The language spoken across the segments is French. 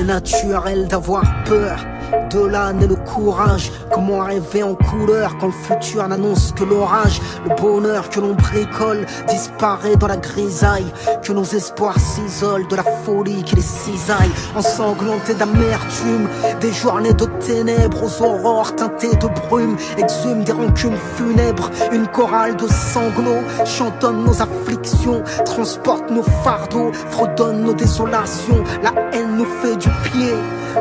est naturel d'avoir peur. De là naît le courage. Comment rêver en couleur quand le futur n'annonce que l'orage? Le bonheur que l'on bricole disparaît dans la grisaille. Que nos espoirs s'isolent de la folie qui les cisaille. Ensanglantés d'amertume, des journées de ténèbres aux aurores teintées de brume, exhument des rancunes funèbres. Une chorale de sanglots chantonne nos afflictions, transporte nos fardeaux, fredonne nos désolations. La haine nous fait du pied,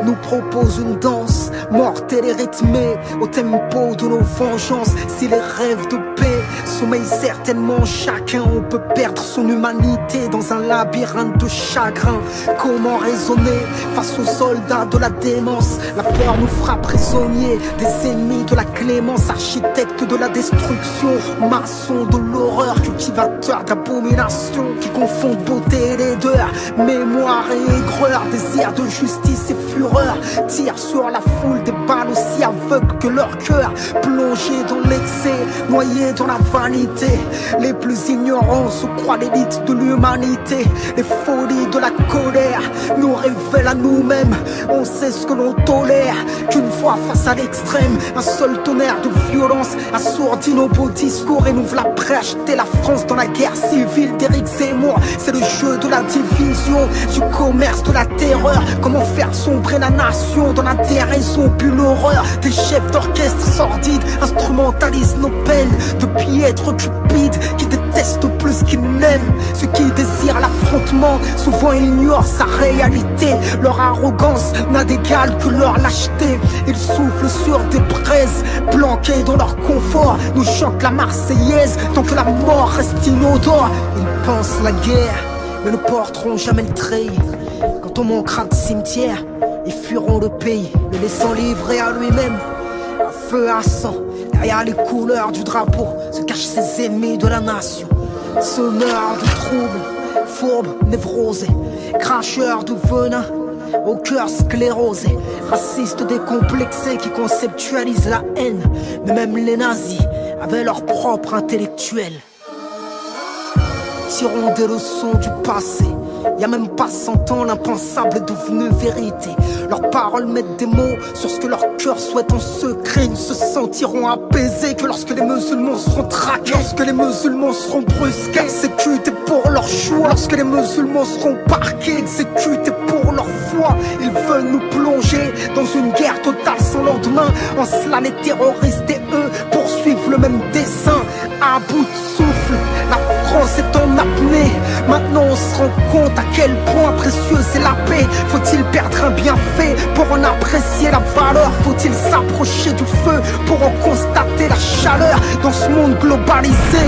nous propose une danse mortelle et rythmée au tempo de nos vengeances. Si les rêves de paix sommeillent certainement chacun, on peut perdre son humanité dans un labyrinthe de chagrin. Comment raisonner face aux soldats de la démence? La peur nous fera prisonniers des ennemis de la clémence, architectes de la destruction, maçons de l'horreur, cultivateurs d'abomination qui confondent beauté et laideur, mémoire et aigreur, désir de justice et fureur, tirent sur la foule des balles aussi aveugles que leur cœur, plongés dans l'excès, noyés dans la vanité. Les plus ignorants se croient l'élite de l'humanité. Les folies de la colère nous révèlent à nous-mêmes. On sait ce que l'on tolère, qu'une fois face à l'extrême, un seul tonnerre de violence assourdit nos beaux discours et nous voilà prêts à jeter la France dans la guerre civile d'Éric Zemmour. C'est le jeu de la division, du commerce, de la terreur. Comment faire sombrer la nation dans la déraison, puis l'horreur. Des chefs d'orchestre sordides instrumentalisent nos peines de piètres cupides qui détestent plus qu'ils n'aiment. Ceux qui désirent l'affrontement souvent ignorent sa réalité. Leur arrogance n'a d'égal que leur lâcheté. Ils soufflent sur des braises planquées dans leur confort, nous chantent la Marseillaise tant que la mort reste inodore. Ils pensent la guerre mais ne porteront jamais le treillis. Quand on manquera de cimetière, ils fuiront le pays, le laissant livrer à lui-même. À feu à sang, derrière les couleurs du drapeau se cachent ses ennemis de la nation. Semeurs de troubles, fourbes, névrosés, cracheurs de venin, au cœur sclérosé, racistes décomplexés qui conceptualisent la haine. Mais même les nazis avaient leur propre intellectuel. Tirons des leçons du passé. Y'a même pas 100 ans, l'impensable est devenu vérité. Leurs paroles mettent des mots sur ce que leur cœur souhaite en secret. Ils ne se sentiront apaisés que lorsque les musulmans seront traqués, lorsque les musulmans seront brusqués, exécutés pour leur choix, lorsque les musulmans seront parqués, exécutés pour leur foi. Ils veulent nous plonger dans une guerre totale sans lendemain. En cela les terroristes et eux poursuivent le même dessein. À bout de souffle, la France est en apnée. Maintenant on se rend compte à quel point précieuse est la paix. Faut-il perdre un bienfait pour en apprécier la valeur? Faut-il s'approcher du feu pour en constater la chaleur? Dans ce monde globalisé,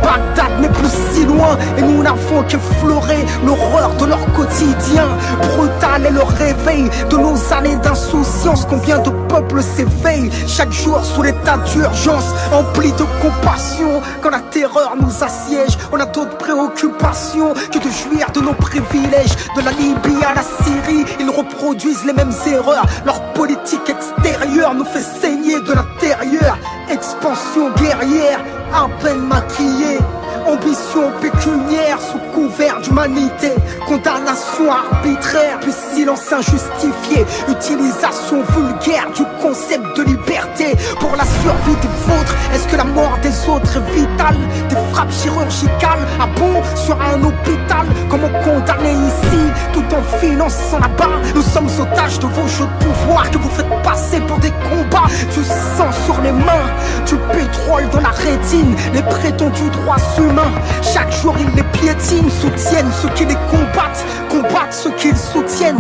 Bagdad n'est plus si loin et nous n'avons qu'effleuré l'horreur de leur quotidien. Brutal est le réveil de nos années d'insouciance. Combien de peuples s'éveillent chaque jour sous l'état d'urgence, empli de compassion. Quand la terreur nous assiège, on a d'autres préoccupations que de jouir de nos privilèges. De la Libye à la Syrie, ils reproduisent les mêmes erreurs. Leur politique extérieure nous fait saigner de l'intérieur. Expansion guerrière, à peine maquillée. Ambition pécuniaire sous couvert d'humanité. Condamnation arbitraire, puis silence injustifié. Utilisation vulgaire du concept de liberté pour la survie des vôtres. Est-ce que la mort des autres est vitale? Des frappes chirurgicales à bon sur un hôpital. Comment condamner ici tout en finançant là-bas? Nous sommes otages de vos jeux de pouvoir que vous faites passer pour des combats. Du sang sur les mains, du pétrole dans la rétine. Les prétendus droits humains, chaque jour ils les piétinent, soutiennent ceux qui les combattent, combattent ceux qu'ils soutiennent.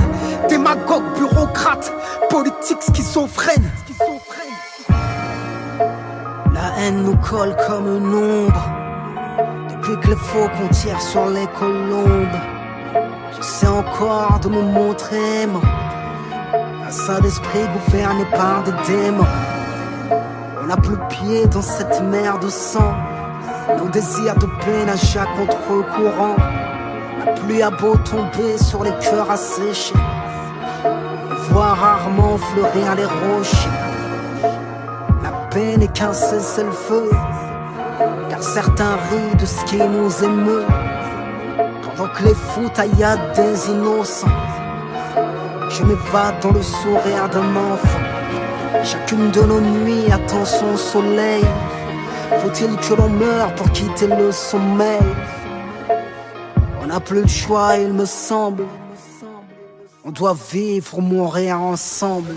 Démagogues, bureaucrates, politiques schizophrènes. La haine nous colle comme une ombre. Depuis que les faucons tirent sur les colombes, j'essaie encore de me montrer aimant. Un saint d'esprit gouverné par des démons. On n'a plus pied dans cette mer de sang. Nos désirs de paix nagent à contre-courant. La pluie a beau tomber sur les cœurs asséchés, on voit rarement fleurir les rochers. La paix n'est qu'un cessez-le-feu, car certains rient de ce qui nous émeut, pendant que les fous tailladent des innocents. Je m'évade dans le sourire d'un enfant. Chacune de nos nuits attend son soleil. Faut-il que l'on meure pour quitter le sommeil? On n'a plus le choix, il me semble. On doit vivre ou mourir ensemble.